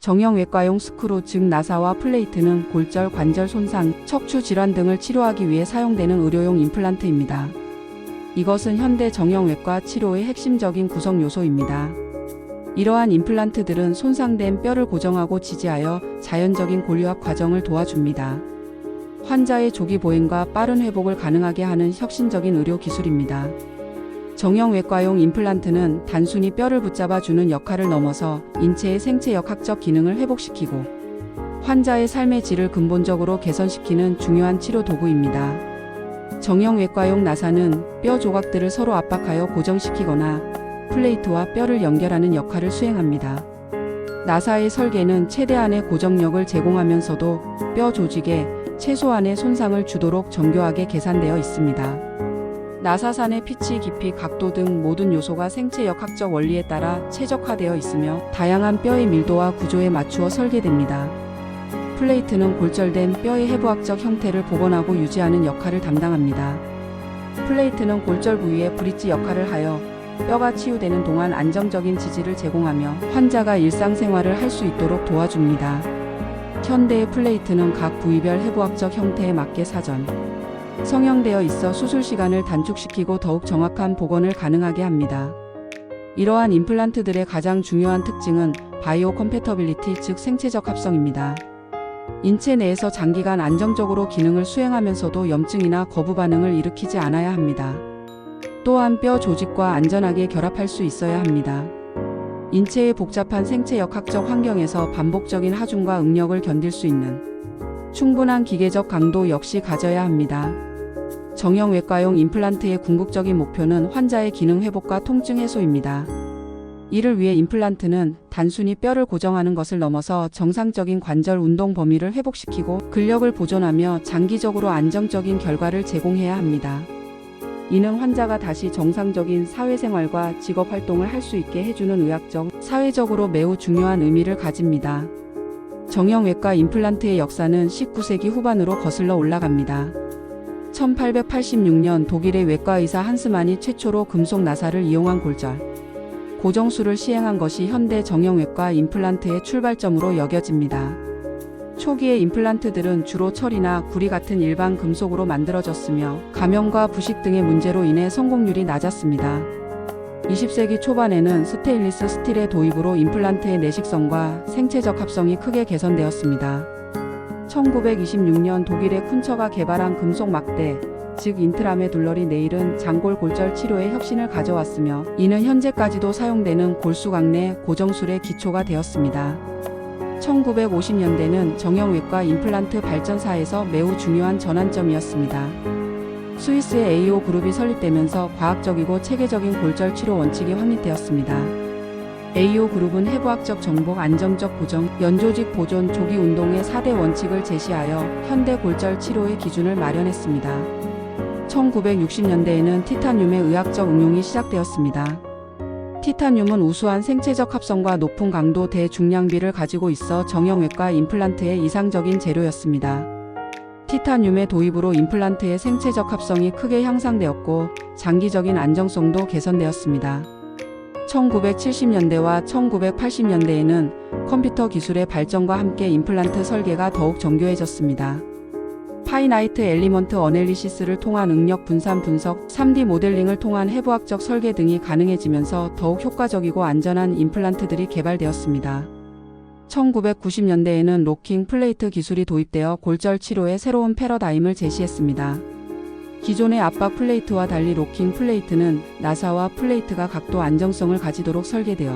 정형외과용 스크루 즉 나사와 플레이트는 골절, 관절 손상, 척추 질환 등을 치료하기 위해 사용되는 의료용 임플란트입니다. 이것은 현대 정형외과 치료의 핵심적인 구성 요소입니다. 이러한 임플란트들은 손상된 뼈를 고정하고 지지하여 자연적인 골유합 과정을 도와줍니다. 환자의 조기 보행과 빠른 회복을 가능하게 하는 혁신적인 의료 기술입니다. 정형외과용 임플란트는 단순히 뼈를 붙잡아주는 역할을 넘어서 인체의 생체역학적 기능을 회복시키고 환자의 삶의 질을 근본적으로 개선시키는 중요한 치료 도구입니다. 정형외과용 나사는 뼈 조각들을 서로 압박하여 고정시키거나 플레이트와 뼈를 연결하는 역할을 수행합니다. 나사의 설계는 최대한의 고정력을 제공하면서도 뼈 조직에 최소한의 손상을 주도록 정교하게 계산되어 있습니다. 나사산의 피치, 깊이, 각도 등 모든 요소가 생체역학적 원리에 따라 최적화되어 있으며 다양한 뼈의 밀도와 구조에 맞추어 설계됩니다. 플레이트는 골절된 뼈의 해부학적 형태를 복원하고 유지하는 역할을 담당합니다. 플레이트는 골절 부위에 브릿지 역할을 하여 뼈가 치유되는 동안 안정적인 지지를 제공하며 환자가 일상생활을 할 수 있도록 도와줍니다. 현대의 플레이트는 각 부위별 해부학적 형태에 맞게 사전 성형되어 있어 수술 시간을 단축시키고 더욱 정확한 복원을 가능하게 합니다. 이러한 임플란트들의 가장 중요한 특징은 바이오 컴패터빌리티 즉 생체적 합성입니다. 인체 내에서 장기간 안정적으로 기능을 수행하면서도 염증이나 거부 반응을 일으키지 않아야 합니다. 또한 뼈 조직과 안전하게 결합할 수 있어야 합니다. 인체의 복잡한 생체역학적 환경에서 반복적인 하중과 응력을 견딜 수 있는 충분한 기계적 강도 역시 가져야 합니다. 정형외과용 임플란트의 궁극적인 목표는 환자의 기능 회복과 통증 해소입니다. 이를 위해 임플란트는 단순히 뼈를 고정하는 것을 넘어서 정상적인 관절 운동 범위를 회복시키고 근력을 보존하며 장기적으로 안정적인 결과를 제공해야 합니다. 이는 환자가 다시 정상적인 사회생활과 직업활동을 할 수 있게 해주는 의학적, 사회적으로 매우 중요한 의미를 가집니다. 정형외과 임플란트의 역사는 19세기 후반으로 거슬러 올라갑니다. 1886년 독일의 외과의사 한스만이 최초로 금속 나사를 이용한 골절 고정술을 시행한 것이 현대 정형외과 임플란트의 출발점으로 여겨집니다. 초기의 임플란트들은 주로 철이나 구리 같은 일반 금속으로 만들어졌으며 감염과 부식 등의 문제로 인해 성공률이 낮았습니다. 20세기 초반에는 스테인리스 스틸의 도입으로 임플란트의 내식성과 생체적 합성이 크게 개선되었습니다. 1926년 독일의 쿤처가 개발한 금속 막대, 즉 인트라메둘러리 네일은 장골 골절 치료에 혁신을 가져왔으며 이는 현재까지도 사용되는 골수광내 고정술의 기초가 되었습니다. 1950년대는 정형외과 임플란트 발전사에서 매우 중요한 전환점이었습니다. 스위스의 AO 그룹이 설립되면서 과학적이고 체계적인 골절 치료 원칙이 확립되었습니다. AO 그룹은 해부학적 정복, 안정적 고정, 연조직 보존, 조기 운동의 4대 원칙을 제시하여 현대 골절 치료의 기준을 마련했습니다. 1960년대에는 티타늄의 의학적 응용이 시작되었습니다. 티타늄은 우수한 생체적 합성과 높은 강도 대중량비를 가지고 있어 정형외과 임플란트의 이상적인 재료였습니다. 티타늄의 도입으로 임플란트의 생체적 합성이 크게 향상되었고 장기적인 안정성도 개선되었습니다. 1970년대와 1980년대에는 컴퓨터 기술의 발전과 함께 임플란트 설계가 더욱 정교해졌습니다. 파이나이트 엘리먼트 어널리시스를 통한 응력 분산 분석, 3D 모델링을 통한 해부학적 설계 등이 가능해지면서 더욱 효과적이고 안전한 임플란트들이 개발되었습니다. 1990년대에는 로킹 플레이트 기술이 도입되어 골절 치료의 새로운 패러다임을 제시했습니다. 기존의 압박 플레이트와 달리 로킹 플레이트는 나사와 플레이트가 각도 안정성을 가지도록 설계되어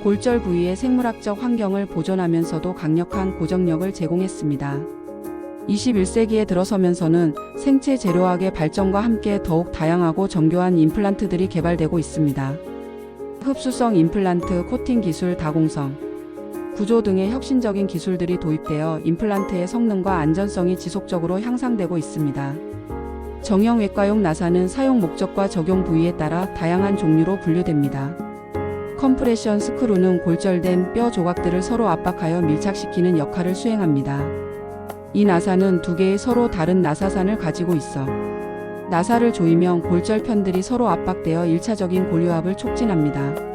골절 부위의 생물학적 환경을 보존하면서도 강력한 고정력을 제공했습니다. 21세기에 들어서면서는 생체 재료학의 발전과 함께 더욱 다양하고 정교한 임플란트들이 개발되고 있습니다. 흡수성 임플란트, 코팅 기술, 다공성, 구조 등의 혁신적인 기술들이 도입되어 임플란트의 성능과 안전성이 지속적으로 향상되고 있습니다. 정형외과용 나사는 사용 목적과 적용 부위에 따라 다양한 종류로 분류됩니다. 컴프레션 스크루는 골절된 뼈 조각들을 서로 압박하여 밀착시키는 역할을 수행합니다. 이 나사는 두 개의 서로 다른 나사산을 가지고 있어 나사를 조이면 골절편들이 서로 압박되어 1차적인 골유합을 촉진합니다.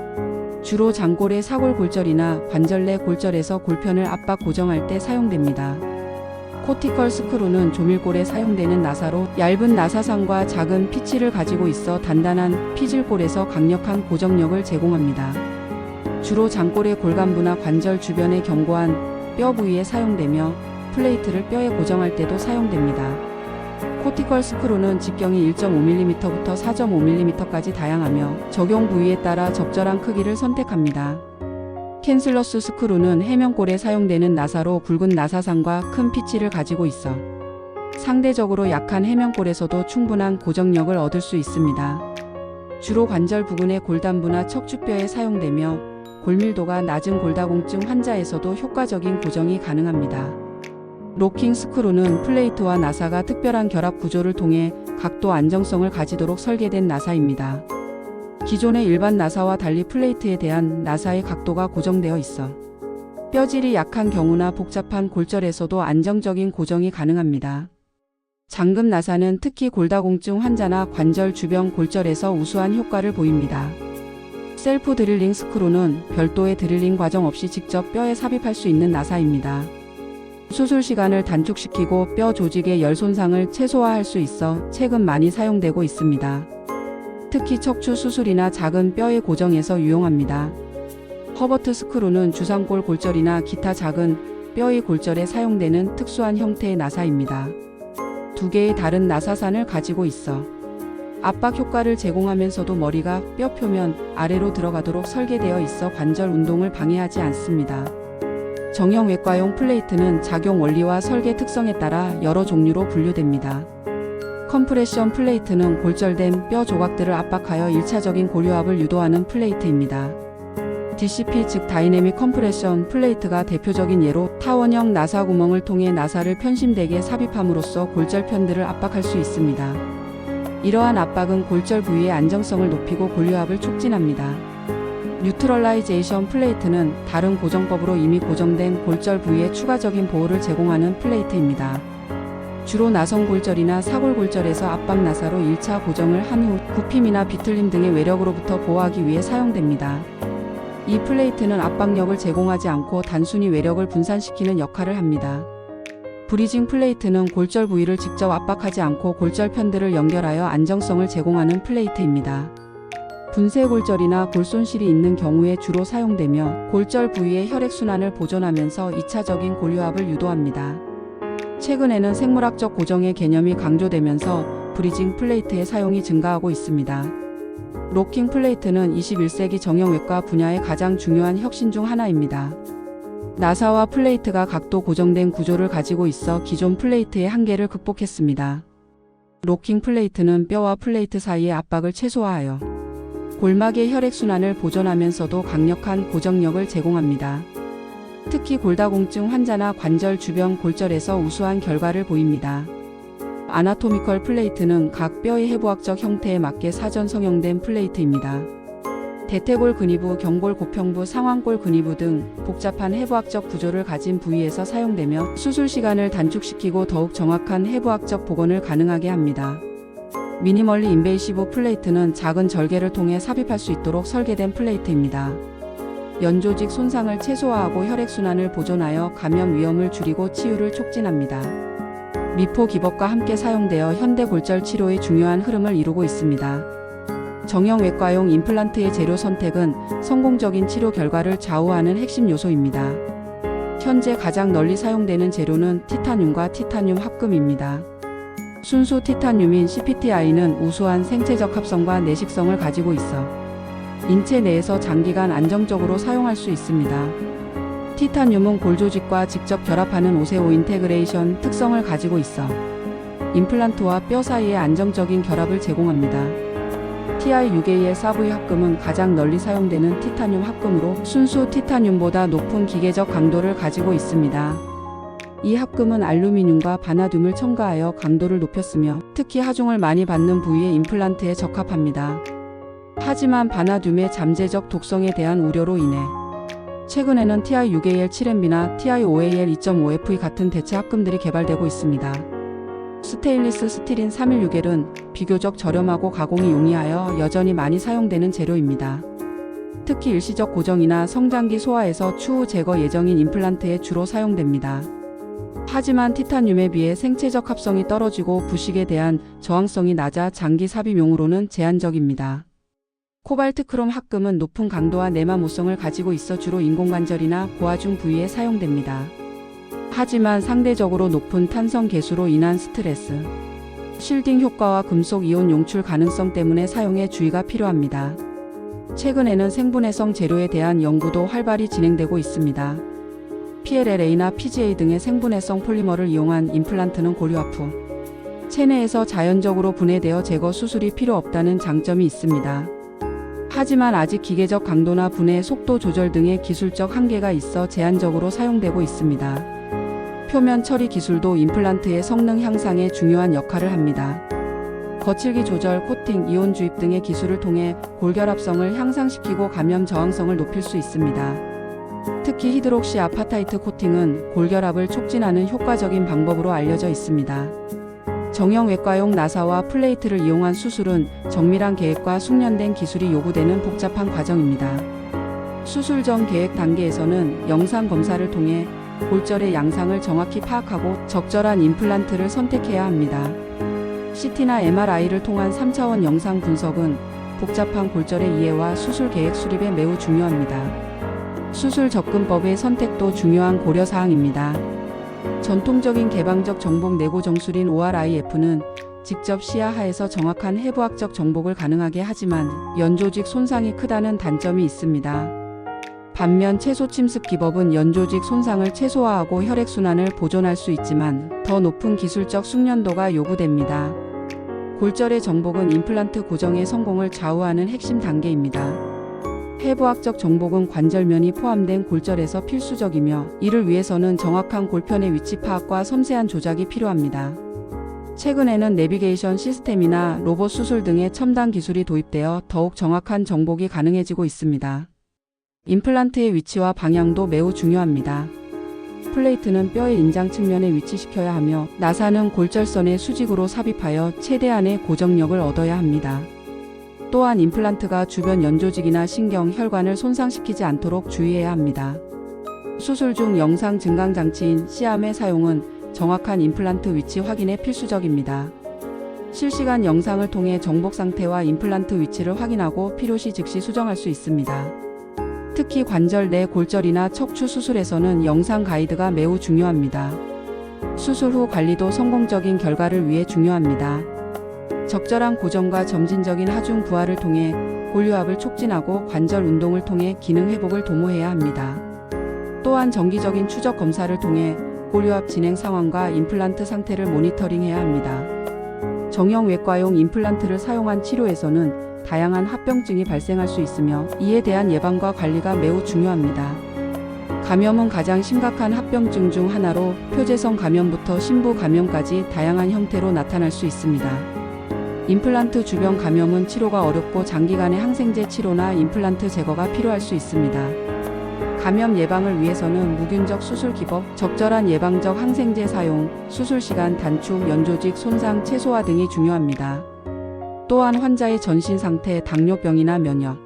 주로 장골의 사골 골절이나 관절 내 골절에서 골편을 압박 고정할 때 사용됩니다. 코티컬 스크루는 조밀골에 사용되는 나사로 얇은 나사상과 작은 피치를 가지고 있어 단단한 피질골에서 강력한 고정력을 제공합니다. 주로 장골의 골간부나 관절 주변의 견고한 뼈 부위에 사용되며 플레이트를 뼈에 고정할 때도 사용됩니다. 코티컬 스크루는 직경이 1.5mm부터 4.5mm까지 다양하며 적용 부위에 따라 적절한 크기를 선택합니다. 캔슬러스 스크루는 해면골에 사용되는 나사로 굵은 나사상과 큰 피치를 가지고 있어 상대적으로 약한 해면골에서도 충분한 고정력을 얻을 수 있습니다. 주로 관절 부근의 골단부나 척추뼈에 사용되며 골밀도가 낮은 골다공증 환자에서도 효과적인 고정이 가능합니다. 로킹 스크루는 플레이트와 나사가 특별한 결합 구조를 통해 각도 안정성을 가지도록 설계된 나사입니다. 기존의 일반 나사와 달리 플레이트에 대한 나사의 각도가 고정되어 있어 뼈질이 약한 경우나 복잡한 골절에서도 안정적인 고정이 가능합니다. 잠금 나사는 특히 골다공증 환자나 관절 주변 골절에서 우수한 효과를 보입니다. 셀프 드릴링 스크루는 별도의 드릴링 과정 없이 직접 뼈에 삽입할 수 있는 나사입니다. 수술 시간을 단축시키고 뼈 조직의 열 손상을 최소화할 수 있어 최근 많이 사용되고 있습니다. 특히 척추 수술이나 작은 뼈의 고정에서 유용합니다. 허버트 스크루는 주상골 골절이나 기타 작은 뼈의 골절에 사용되는 특수한 형태의 나사입니다. 두 개의 다른 나사산을 가지고 있어 압박 효과를 제공하면서도 머리가 뼈 표면 아래로 들어가도록 설계되어 있어 관절 운동을 방해하지 않습니다. 정형외과용 플레이트는 작용 원리와 설계 특성에 따라 여러 종류로 분류됩니다. 컴프레션 플레이트는 골절된 뼈 조각들을 압박하여 1차적인 고류압을 유도하는 플레이트입니다. DCP 즉 다이내믹 컴프레션 플레이트가 대표적인 예로 타원형 나사 구멍을 통해 나사를 편심되게 삽입함으로써 골절 편들을 압박할 수 있습니다. 이러한 압박은 골절 부위의 안정성을 높이고 고류압을 촉진합니다. 뉴트럴라이제이션 플레이트는 다른 고정법으로 이미 고정된 골절 부위에 추가적인 보호를 제공하는 플레이트입니다. 주로 나성골절이나 사골골절에서 압박 나사로 1차 고정을 한 후 굽힘이나 비틀림 등의 외력으로부터 보호하기 위해 사용됩니다. 이 플레이트는 압박력을 제공하지 않고 단순히 외력을 분산시키는 역할을 합니다. 브리징 플레이트는 골절 부위를 직접 압박하지 않고 골절 편들을 연결하여 안정성을 제공하는 플레이트입니다. 분쇄골절이나 골손실이 있는 경우에 주로 사용되며 골절 부위의 혈액순환을 보존하면서 2차적인 고류압을 유도합니다. 최근에는 생물학적 고정의 개념이 강조되면서 브리징 플레이트의 사용이 증가하고 있습니다. 로킹 플레이트는 21세기 정형외과 분야의 가장 중요한 혁신 중 하나입니다. 나사와 플레이트가 각도 고정된 구조를 가지고 있어 기존 플레이트의 한계를 극복했습니다. 로킹 플레이트는 뼈와 플레이트 사이의 압박을 최소화하여 골막의 혈액순환을 보존하면서도 강력한 고정력을 제공합니다. 특히 골다공증 환자나 관절 주변 골절에서 우수한 결과를 보입니다. 아나토미컬 플레이트는 각 뼈의 해부학적 형태에 맞게 사전 성형된 플레이트입니다. 대퇴골 근위부, 경골 고평부, 상완골 근위부 등 복잡한 해부학적 구조를 가진 부위에서 사용되며 수술 시간을 단축시키고 더욱 정확한 해부학적 복원을 가능하게 합니다. 미니멀리 인베이시브 플레이트는 작은 절개를 통해 삽입할 수 있도록 설계된 플레이트입니다. 연조직 손상을 최소화하고 혈액순환을 보존하여 감염 위험을 줄이고 치유를 촉진합니다. 미포 기법과 함께 사용되어 현대 골절 치료의 중요한 흐름을 이루고 있습니다. 정형외과용 임플란트의 재료 선택은 성공적인 치료 결과를 좌우하는 핵심 요소입니다. 현재 가장 널리 사용되는 재료는 티타늄과 티타늄 합금입니다. 순수 티타늄인 CPTI는 우수한 생체적 합성과 내식성을 가지고 있어 인체 내에서 장기간 안정적으로 사용할 수 있습니다. 티타늄은 골조직과 직접 결합하는 오세오 인테그레이션 특성을 가지고 있어 임플란트와 뼈 사이의 안정적인 결합을 제공합니다. TI6AL 사브이 합금은 가장 널리 사용되는 티타늄 합금으로 순수 티타늄보다 높은 기계적 강도를 가지고 있습니다. 이 합금은 알루미늄과 바나듐을 첨가하여 강도를 높였으며 특히 하중을 많이 받는 부위의 임플란트에 적합합니다. 하지만 바나듐의 잠재적 독성에 대한 우려로 인해 최근에는 TI6AL7MB나 TI5AL2.5FE 같은 대체 합금들이 개발되고 있습니다. 스테인리스 스틸인 316L은 비교적 저렴하고 가공이 용이하여 여전히 많이 사용되는 재료입니다. 특히 일시적 고정이나 성장기 소화에서 추후 제거 예정인 임플란트에 주로 사용됩니다. 하지만 티타늄에 비해 생체적 합성이 떨어지고 부식에 대한 저항성이 낮아 장기 삽입용으로는 제한적입니다. 코발트 크롬 합금은 높은 강도와 내마모성을 가지고 있어 주로 인공관절이나 고하중 부위에 사용됩니다. 하지만 상대적으로 높은 탄성 계수로 인한 스트레스, 실딩 효과와 금속 이온 용출 가능성 때문에 사용에 주의가 필요합니다. 최근에는 생분해성 재료에 대한 연구도 활발히 진행되고 있습니다. PLLA나 PGA 등의 생분해성 폴리머를 이용한 임플란트는 고려합 후 체내에서 자연적으로 분해되어 제거 수술이 필요 없다는 장점이 있습니다. 하지만 아직 기계적 강도나 분해 속도 조절 등의 기술적 한계가 있어 제한적으로 사용되고 있습니다. 표면 처리 기술도 임플란트의 성능 향상에 중요한 역할을 합니다. 거칠기 조절, 코팅, 이온 주입 등의 기술을 통해 골결합성을 향상시키고 감염 저항성을 높일 수 있습니다. 특히 히드록시 아파타이트 코팅은 골결합을 촉진하는 효과적인 방법으로 알려져 있습니다. 정형외과용 나사와 플레이트를 이용한 수술은 정밀한 계획과 숙련된 기술이 요구되는 복잡한 과정입니다. 수술 전 계획 단계에서는 영상 검사를 통해 골절의 양상을 정확히 파악하고 적절한 임플란트를 선택해야 합니다. CT나 MRI를 통한 3차원 영상 분석은 복잡한 골절의 이해와 수술 계획 수립에 매우 중요합니다. 수술 접근법의 선택도 중요한 고려사항입니다. 전통적인 개방적 정복 내고 정술인 ORIF는 직접 시야하에서 정확한 해부학적 정복을 가능하게 하지만 연조직 손상이 크다는 단점이 있습니다. 반면 채소 침습 기법은 연조직 손상을 최소화하고 혈액순환을 보존할 수 있지만 더 높은 기술적 숙련도가 요구됩니다. 골절의 정복은 임플란트 고정의 성공을 좌우하는 핵심 단계입니다. 해부학적 정복은 관절면이 포함된 골절에서 필수적이며 이를 위해서는 정확한 골편의 위치 파악과 섬세한 조작이 필요합니다. 최근에는 내비게이션 시스템이나 로봇 수술 등의 첨단 기술이 도입되어 더욱 정확한 정복이 가능해지고 있습니다. 임플란트의 위치와 방향도 매우 중요합니다. 플레이트는 뼈의 인장 측면에 위치시켜야 하며 나사는 골절선의 수직으로 삽입하여 최대한의 고정력을 얻어야 합니다. 또한 임플란트가 주변 연조직이나 신경, 혈관을 손상시키지 않도록 주의해야 합니다. 수술 중 영상 증강 장치인 시암의 사용은 정확한 임플란트 위치 확인에 필수적입니다. 실시간 영상을 통해 정복 상태와 임플란트 위치를 확인하고 필요시 즉시 수정할 수 있습니다. 특히 관절 내 골절이나 척추 수술에서는 영상 가이드가 매우 중요합니다. 수술 후 관리도 성공적인 결과를 위해 중요합니다. 적절한 고정과 점진적인 하중 부하를 통해 골유합을 촉진하고 관절 운동을 통해 기능 회복을 도모해야 합니다. 또한 정기적인 추적 검사를 통해 골유합 진행 상황과 임플란트 상태를 모니터링해야 합니다. 정형외과용 임플란트를 사용한 치료에서는 다양한 합병증이 발생할 수 있으며 이에 대한 예방과 관리가 매우 중요합니다. 감염은 가장 심각한 합병증 중 하나로 표재성 감염부터 심부 감염까지 다양한 형태로 나타날 수 있습니다. 임플란트 주변 감염은 치료가 어렵고 장기간의 항생제 치료나 임플란트 제거가 필요할 수 있습니다. 감염 예방을 위해서는 무균적 수술 기법, 적절한 예방적 항생제 사용, 수술 시간 단축, 연조직 손상 최소화 등이 중요합니다. 또한 환자의 전신 상태, 당뇨병이나 면역,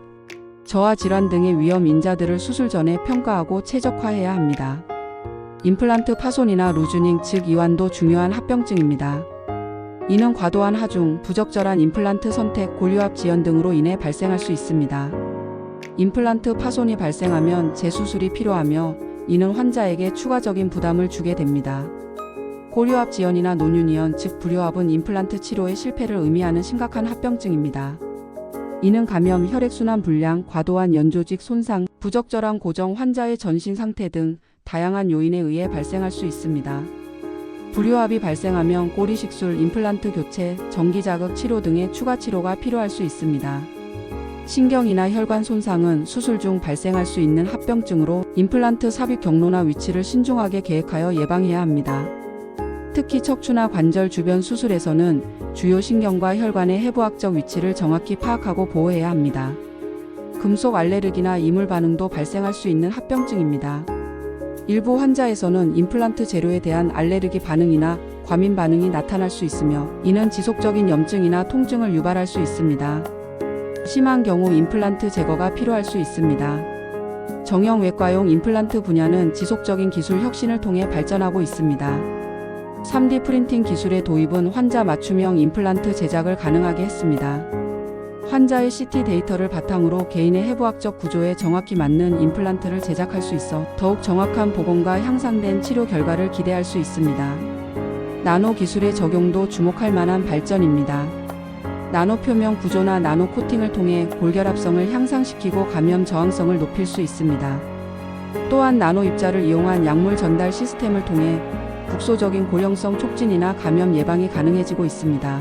저하 질환 등의 위험 인자들을 수술 전에 평가하고 최적화해야 합니다. 임플란트 파손이나 루즈닝 즉 이완도 중요한 합병증입니다. 이는 과도한 하중, 부적절한 임플란트 선택, 골유합 지연 등으로 인해 발생할 수 있습니다. 임플란트 파손이 발생하면 재수술이 필요하며 이는 환자에게 추가적인 부담을 주게 됩니다. 골유합 지연이나 논유니언 즉 불효합은 임플란트 치료의 실패를 의미하는 심각한 합병증입니다. 이는 감염, 혈액순환 불량, 과도한 연조직 손상, 부적절한 고정, 환자의 전신 상태 등 다양한 요인에 의해 발생할 수 있습니다. 불효합이 발생하면 꼬리식술, 임플란트 교체, 전기자극 치료 등의 추가 치료가 필요할 수 있습니다. 신경이나 혈관 손상은 수술 중 발생할 수 있는 합병증으로 임플란트 삽입 경로나 위치를 신중하게 계획하여 예방해야 합니다. 특히 척추나 관절 주변 수술에서는 주요 신경과 혈관의 해부학적 위치를 정확히 파악하고 보호해야 합니다. 금속 알레르기나 이물 반응도 발생할 수 있는 합병증입니다. 일부 환자에서는 임플란트 재료에 대한 알레르기 반응이나 과민 반응이 나타날 수 있으며 이는 지속적인 염증이나 통증을 유발할 수 있습니다. 심한 경우 임플란트 제거가 필요할 수 있습니다. 정형외과용 임플란트 분야는 지속적인 기술 혁신을 통해 발전하고 있습니다. 3D 프린팅 기술의 도입은 환자 맞춤형 임플란트 제작을 가능하게 했습니다. 환자의 CT 데이터를 바탕으로 개인의 해부학적 구조에 정확히 맞는 임플란트를 제작할 수 있어 더욱 정확한 복원과 향상된 치료 결과를 기대할 수 있습니다. 나노 기술의 적용도 주목할 만한 발전입니다. 나노 표면 구조나 나노 코팅을 통해 골결합성을 향상시키고 감염 저항성을 높일 수 있습니다. 또한 나노 입자를 이용한 약물 전달 시스템을 통해 국소적인 고령성 촉진이나 감염 예방이 가능해지고 있습니다.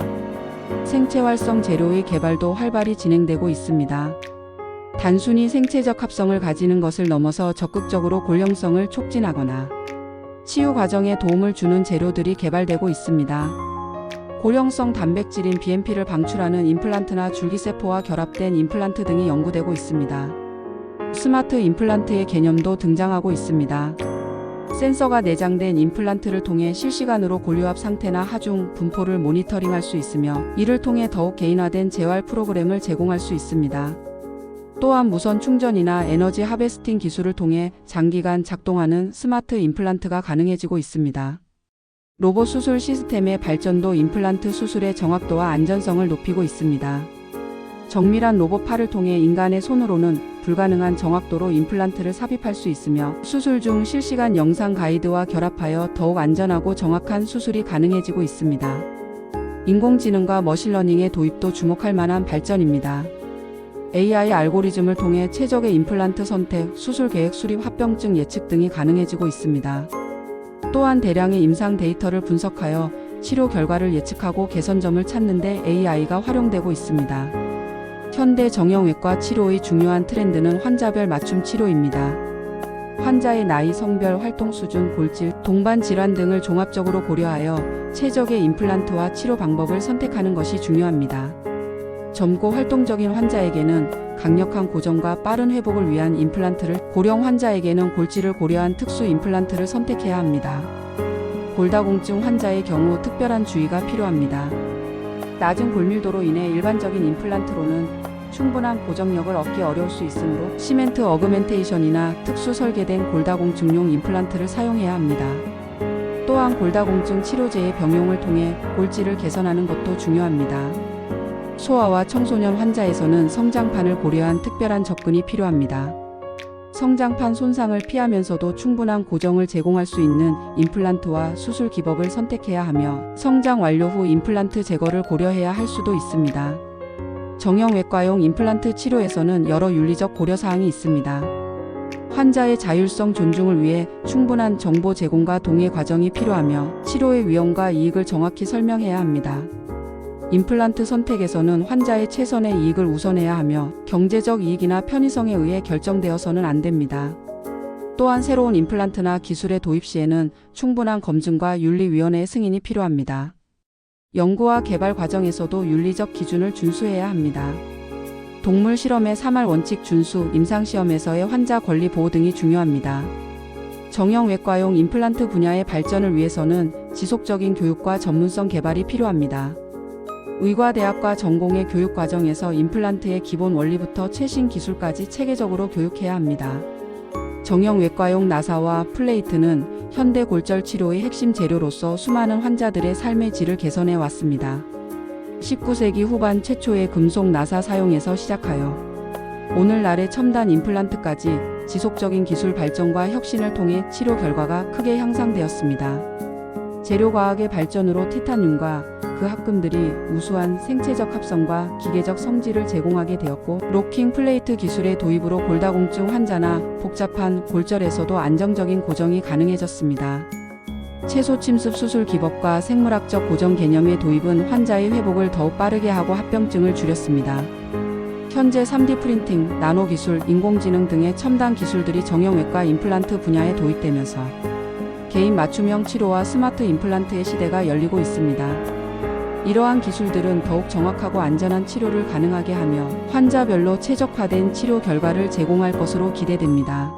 생체 활성 재료의 개발도 활발히 진행되고 있습니다. 단순히 생체적 합성을 가지는 것을 넘어서 적극적으로 고령성을 촉진하거나 치유 과정에 도움을 주는 재료들이 개발되고 있습니다. 고령성 단백질인 BMP를 방출하는 임플란트나 줄기세포와 결합된 임플란트 등이 연구되고 있습니다. 스마트 임플란트의 개념도 등장하고 있습니다. 센서가 내장된 임플란트를 통해 실시간으로 골류합 상태나 하중, 분포를 모니터링할 수 있으며 이를 통해 더욱 개인화된 재활 프로그램을 제공할 수 있습니다. 또한 무선 충전이나 에너지 하베스팅 기술을 통해 장기간 작동하는 스마트 임플란트가 가능해지고 있습니다. 로봇 수술 시스템의 발전도 임플란트 수술의 정확도와 안전성을 높이고 있습니다. 정밀한 로봇 팔을 통해 인간의 손으로는 불가능한 정확도로 임플란트를 삽입할 수 있으며 수술 중 실시간 영상 가이드와 결합하여 더욱 안전하고 정확한 수술이 가능해지고 있습니다. 인공지능과 머신러닝의 도입도 주목할 만한 발전입니다. AI 알고리즘을 통해 최적의 임플란트 선택, 수술 계획 수립, 합병증 예측 등이 가능해지고 있습니다. 또한 대량의 임상 데이터를 분석하여 치료 결과를 예측하고 개선점을 찾는 데 AI가 활용되고 있습니다. 현대 정형외과 치료의 중요한 트렌드는 환자별 맞춤 치료입니다. 환자의 나이, 성별, 활동 수준, 골질, 동반 질환 등을 종합적으로 고려하여 최적의 임플란트와 치료 방법을 선택하는 것이 중요합니다. 젊고 활동적인 환자에게는 강력한 고정과 빠른 회복을 위한 임플란트를, 고령 환자에게는 골질을 고려한 특수 임플란트를 선택해야 합니다. 골다공증 환자의 경우 특별한 주의가 필요합니다. 낮은 골밀도로 인해 일반적인 임플란트로는 충분한 고정력을 얻기 어려울 수 있으므로 시멘트 어그멘테이션이나 특수 설계된 골다공증용 임플란트를 사용해야 합니다. 또한 골다공증 치료제의 병용을 통해 골질을 개선하는 것도 중요합니다. 소아와 청소년 환자에서는 성장판을 고려한 특별한 접근이 필요합니다. 성장판 손상을 피하면서도 충분한 고정을 제공할 수 있는 임플란트와 수술 기법을 선택해야 하며 성장 완료 후 임플란트 제거를 고려해야 할 수도 있습니다. 정형외과용 임플란트 치료에서는 여러 윤리적 고려사항이 있습니다. 환자의 자율성 존중을 위해 충분한 정보 제공과 동의 과정이 필요하며 치료의 위험과 이익을 정확히 설명해야 합니다. 임플란트 선택에서는 환자의 최선의 이익을 우선해야 하며 경제적 이익이나 편의성에 의해 결정되어서는 안 됩니다. 또한 새로운 임플란트나 기술의 도입 시에는 충분한 검증과 윤리위원회의 승인이 필요합니다. 연구와 개발 과정에서도 윤리적 기준을 준수해야 합니다. 동물 실험의 3R 원칙 준수, 임상시험에서의 환자 권리 보호 등이 중요합니다. 정형외과용 임플란트 분야의 발전을 위해서는 지속적인 교육과 전문성 개발이 필요합니다. 의과대학과 전공의 교육 과정에서 임플란트의 기본 원리부터 최신 기술까지 체계적으로 교육해야 합니다. 정형외과용 나사와 플레이트는 현대 골절 치료의 핵심 재료로서 수많은 환자들의 삶의 질을 개선해 왔습니다. 19세기 후반 최초의 금속 나사 사용에서 시작하여 오늘날의 첨단 임플란트까지 지속적인 기술 발전과 혁신을 통해 치료 결과가 크게 향상되었습니다. 재료과학의 발전으로 티타늄과 그 합금들이 우수한 생체적 합성과 기계적 성질을 제공하게 되었고, 로킹 플레이트 기술의 도입으로 골다공증 환자나 복잡한 골절에서도 안정적인 고정이 가능해졌습니다. 채소 침습 수술 기법과 생물학적 고정 개념의 도입은 환자의 회복을 더욱 빠르게 하고 합병증을 줄였습니다. 현재 3D 프린팅, 나노 기술, 인공지능 등의 첨단 기술들이 정형외과 임플란트 분야에 도입되면서 개인 맞춤형 치료와 스마트 임플란트의 시대가 열리고 있습니다. 이러한 기술들은 더욱 정확하고 안전한 치료를 가능하게 하며 환자별로 최적화된 치료 결과를 제공할 것으로 기대됩니다.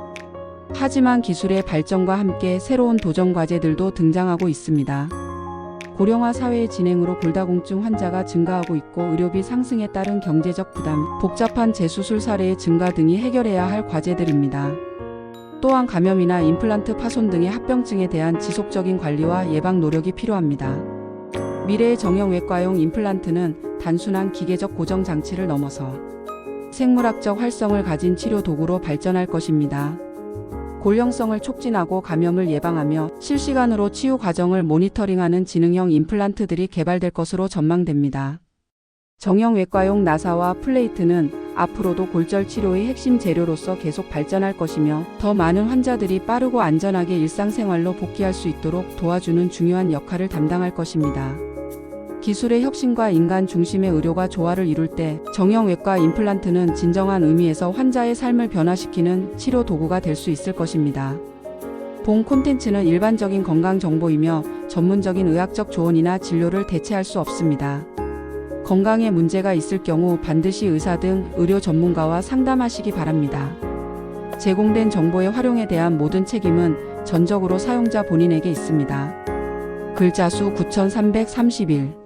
하지만 기술의 발전과 함께 새로운 도전 과제들도 등장하고 있습니다. 고령화 사회의 진행으로 골다공증 환자가 증가하고 있고 의료비 상승에 따른 경제적 부담, 복잡한 재수술 사례의 증가 등이 해결해야 할 과제들입니다. 또한 감염이나 임플란트 파손 등의 합병증에 대한 지속적인 관리와 예방 노력이 필요합니다. 미래의 정형외과용 임플란트는 단순한 기계적 고정 장치를 넘어서 생물학적 활성을 가진 치료 도구로 발전할 것입니다. 골령성을 촉진하고 감염을 예방하며 실시간으로 치유 과정을 모니터링하는 지능형 임플란트들이 개발될 것으로 전망됩니다. 정형외과용 나사와 플레이트는 앞으로도 골절 치료의 핵심 재료로서 계속 발전할 것이며 더 많은 환자들이 빠르고 안전하게 일상생활로 복귀할 수 있도록 도와주는 중요한 역할을 담당할 것입니다. 기술의 혁신과 인간 중심의 의료가 조화를 이룰 때 정형외과 임플란트는 진정한 의미에서 환자의 삶을 변화시키는 치료 도구가 될 수 있을 것입니다. 본 콘텐츠는 일반적인 건강 정보이며 전문적인 의학적 조언이나 진료를 대체할 수 없습니다. 건강에 문제가 있을 경우 반드시 의사 등 의료 전문가와 상담하시기 바랍니다. 제공된 정보의 활용에 대한 모든 책임은 전적으로 사용자 본인에게 있습니다. 글자 수 9331